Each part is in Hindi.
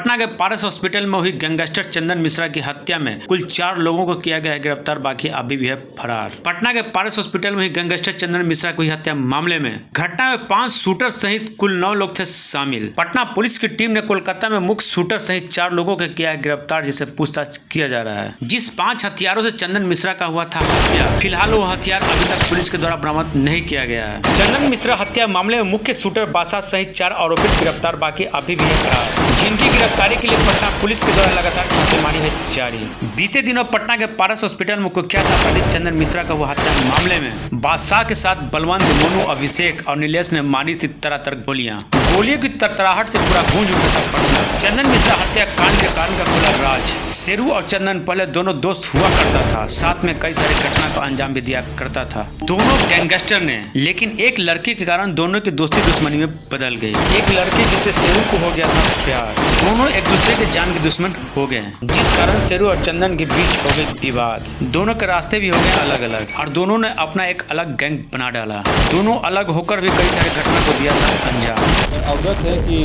पटना के पारस हॉस्पिटल में हुई गैंगस्टर चंदन मिश्रा की हत्या में कुल 4 लोगों को किया गया है गिरफ्तार, बाकी अभी भी है फरार। पटना के पारस हॉस्पिटल में हुई गैंगस्टर चंदन मिश्रा की हत्या मामले में घटना में 5 शूटर सहित कुल 9 लोग थे शामिल। पटना पुलिस की टीम ने कोलकाता में मुख्य शूटर सहित 4 लोगों को किया है गिरफ्तार, जिसे पूछताछ किया जा रहा है। जिस 5 हथियारों से चंदन मिश्रा का हुआ था हत्या, फिलहाल वो हथियार अभी तक पुलिस के द्वारा बरामद नहीं किया गया है। चंदन मिश्रा हत्या मामले में मुख्य शूटर बादशाह सहित 4 आरोपित गिरफ्तार, बाकी अभी भी है फरार, जिनकी गिरफ्तारी के लिए पटना पुलिस के द्वारा लगातार छापेमारी है जारी। बीते दिनों पटना के पारस हॉस्पिटल में कुख्यात अपराधी चंदन मिश्रा का हुआ हत्या मामले में बादशाह के साथ बलवंत, मोनू, अभिषेक और नीलेश ने मारी थी तरह गोलियां। गोलियों की तरतराहट से पूरा गूंज उठा था पटना। चंदन मिश्रा हत्याकांड के कारण का खुला राज। शेरू और चंदन पहले दोनों दोस्त हुआ करता था, साथ में कई सारी घटना को अंजाम भी दिया करता था। दोनों गैंगस्टर ने, लेकिन एक लड़की के कारण दोनों की दोस्ती दुश्मनी में बदल गई। एक लड़की जिसे शेरू को हो गया था प्यार, दोनों एक दूसरे के जान के दुश्मन हो गए, जिस कारण शेरू और चंदन के बीच हो गए विवाद। दोनों के रास्ते भी हो गए अलग अलग और दोनों ने अपना एक अलग गैंग बना डाला। दोनों अलग होकर भी कई सारी घटना को दिया था अंजाम। अवगत है कि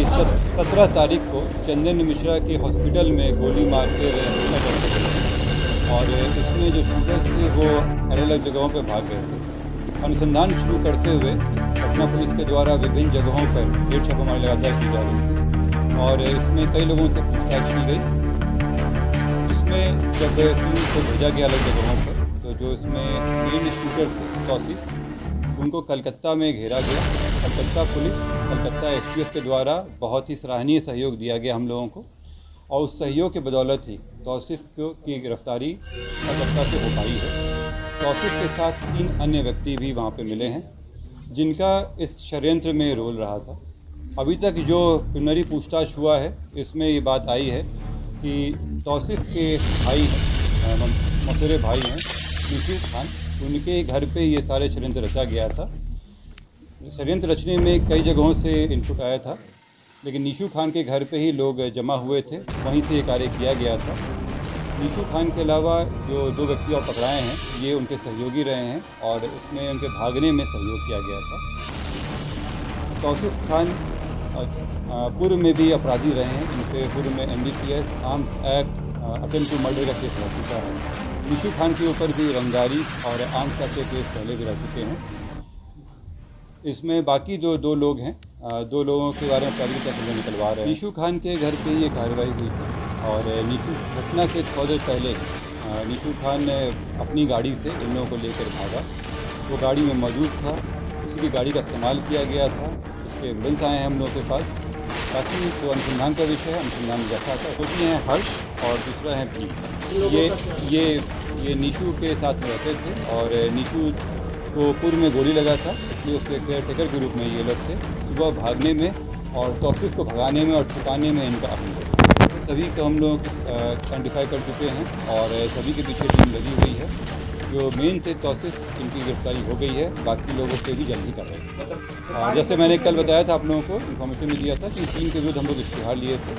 17 तारीख को चंदन मिश्रा के हॉस्पिटल में गोली मार के हत्या कर दी और इसमें जो शूटर्स थे वो अलग अलग जगहों पर भाग गए थे। अनुसंधान शुरू करते हुए पटना पुलिस के द्वारा विभिन्न जगहों पर ढेर छापेमारी लगातार की जा रही थी और इसमें कई लोगों से पूछताछ की गई। इसमें जब टीम को भेजा गया अलग जगहों पर, तो जो इसमें मेन शूटर थे तौसीफ, उनको कलकत्ता में घेरा गया। कलकत्ता पुलिस, कलकत्ता एसटीएफ के द्वारा बहुत ही सराहनीय सहयोग दिया गया हम लोगों को और उस सहयोग के बदौलत ही तौसीफ की गिरफ्तारी कलकत्ता से हो पाई है। तौसीफ के साथ 3 अन्य व्यक्ति भी वहाँ पे मिले हैं, जिनका इस षड्यंत्र में रोल रहा था। अभी तक जो प्रिलिमिनरी पूछताछ हुआ है, इसमें ये बात आई है कि तौसीफ के भाई हैं, मौसेरे भाई हैं नीशू खान, उनके घर पे ये सारे षड्यंत्र रचा गया था। षड्यंत्र रचने में कई जगहों से इनपुट आया था, लेकिन नीशू खान के घर पे ही लोग जमा हुए थे, वहीं से ये कार्य किया गया था। नीशू खान के अलावा जो 2 व्यक्ति और पकड़ाए हैं, ये उनके सहयोगी रहे हैं और उसमें उनके भागने में सहयोग किया गया था। तौसीफ खान पूर्व में भी अपराधी रहे हैं, इनके पूर्व में NDPS, arms act, attempt to murder का केस रह चुका है। नीशू खान के ऊपर भी रंगदारी और आर्म्स एक्ट के केस पहले भी रह चुके हैं। इसमें बाकी जो 2 लोग हैं, 2 लोगों के बारे में प्राथमिक तथ्य निकलवा रहे हैं। नीशू खान के घर पे ये कार्रवाई हुई थी और नीशू घटना के थोड़ी देर पहले नीशू खान ने अपनी गाड़ी से इन लोगों को लेकर भागा। वो गाड़ी में मौजूद था, उसी की गाड़ी का इस्तेमाल किया गया था। उसके एविडेंस आए हैं हम लोगों के पास। बाकी जो अनुसंधान का विषय है, अनुसंधान जैसा था, कुछ हैं हर्ष और दूसरा है पी। ये नीशू के साथ रहते थे और नीशू को पूर्व में गोली लगा था, इसलिए उसके केयर टेकर के रूप में ये लोग थे। सुबह भागने में और तौसीफ को भगाने में और छुपाने में इनका अहम है। सभी को हम लोग आइडेंटिफाई कर चुके हैं और सभी के पीछे टीम लगी हुई है। जो मेन थे तौसीफ, इनकी गिरफ्तारी हो गई है, बाकी लोगों से भी जल्दी कर रहे हैं। जैसे मैंने कल बताया था आप लोगों को, इन्फॉर्मेशन में दिया था कि 3 के विरुद्ध हम लोग इश्तिहार लिए थे।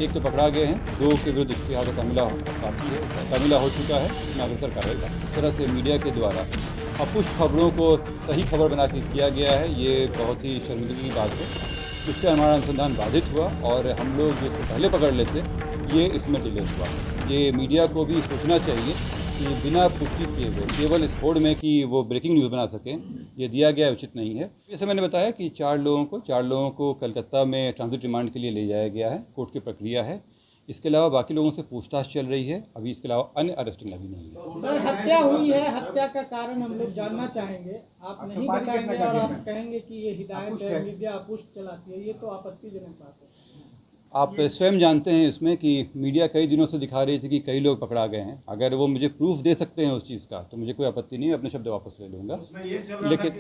1 तो पकड़ा गए हैं, 2 के विरुद्ध इश्तिहार का तामीला हो चुका है, अग्रसर करेगा। इस तरह से मीडिया के द्वारा अपुष्ट खबरों को सही खबर बना के किया गया है, ये बहुत ही शर्मिंदगी की बात है। इससे हमारा अनुसंधान बाधित हुआ और हम लोग जो इससे पहले पकड़ लेते, ये इसमें डिले हुआ। ये मीडिया को भी सोचना चाहिए कि बिना पुष्टि किए हुए केवल इस होड़ में कि वो ब्रेकिंग न्यूज़ बना सकें, ये दिया गया उचित नहीं है। जैसे मैंने बताया कि 4 लोगों को कलकत्ता में ट्रांजिट रिमांड के लिए ले जाया गया है, कोर्ट की प्रक्रिया है। इसके अलावा बाकी लोगों से पूछताछ चल रही है। अभी इसके अलावा अन्य अरेस्टिंग अभी नहीं है। सर, हत्या हुई है, हत्या का कारण हम लोग जानना चाहेंगे। आप नहीं बताएंगे और आप कहेंगे कि ये हिदायत है, मीडिया अपुष्ट चलाती है, ये तो आपत्तिजनक बात है। आप स्वयं जानते हैं इसमें कि मीडिया कई दिनों से दिखा रही थी कि कई लोग पकड़ा गए हैं। अगर वो मुझे प्रूफ दे सकते हैं उस चीज़ का, तो मुझे कोई आपत्ति नहीं है, अपने शब्द वापस ले लूँगा। लेकिन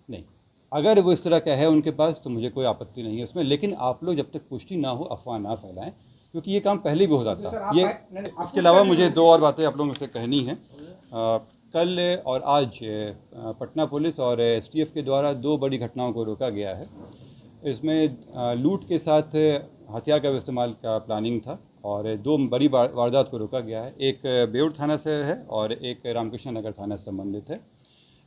नहीं, अगर वो इस तरह का है उनके पास, तो मुझे कोई आपत्ति नहीं है उसमें। लेकिन आप लोग जब तक पुष्टि ना हो, अफवाह ना फैलाएं, क्योंकि ये काम पहले भी हो जाता है। ये इसके अलावा मुझे 2 और बातें आप लोगों से कहनी है। कल और आज पटना पुलिस और STF के द्वारा 2 बड़ी घटनाओं को रोका गया है। इसमें लूट के साथ हथियार का इस्तेमाल का प्लानिंग था और 2 बड़ी वारदात को रोका गया है। एक बेउर थाना से है और एक रामकृष्ण नगर थाना से संबंधित है।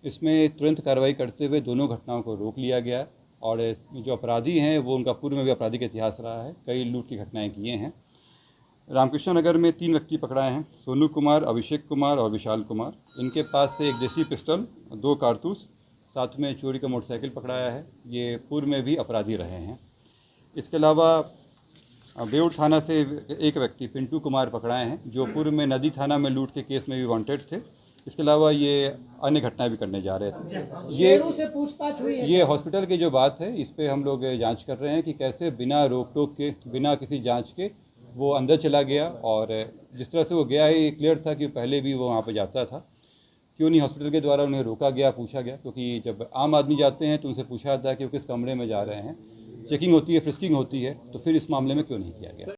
इसमें तुरंत कार्रवाई करते हुए दोनों घटनाओं को रोक लिया गया। और जो अपराधी हैं वो उनका पूर्व में भी आपराधिक इतिहास रहा है, कई लूट की घटनाएं किए हैं। रामकृष्ण नगर में 3 व्यक्ति पकड़ाए हैं, सोनू कुमार, अभिषेक कुमार और विशाल कुमार। इनके पास से एक देसी पिस्टल, 2 कारतूस, साथ में चोरी का मोटरसाइकिल पकड़ाया है। ये पूर्व में भी अपराधी रहे हैं। इसके अलावा बेउर थाना से एक व्यक्ति पिंटू कुमार पकड़ाए हैं, जो पूर्व में नदी थाना में लूट के केस में भी वांटेड थे। इसके अलावा ये अन्य घटनाएं भी करने जा रहे थे। शेरों से पूछताछ हुई है? ये हॉस्पिटल की जो बात है, इस पे हम लोग जांच कर रहे हैं कि कैसे बिना रोक टोक के, बिना किसी जांच के वो अंदर चला गया, और जिस तरह से वो गया है ये क्लियर था कि पहले भी वो वहाँ पे जाता था। क्यों नहीं हॉस्पिटल के द्वारा उन्हें रोका गया, पूछा गया, क्योंकि जब आम आदमी जाते हैं तो उनसे पूछा जाता है कि वो किस कमरे में जा रहे हैं, चेकिंग होती है, फ्रिस्किंग होती है, तो फिर इस मामले में क्यों नहीं किया गया।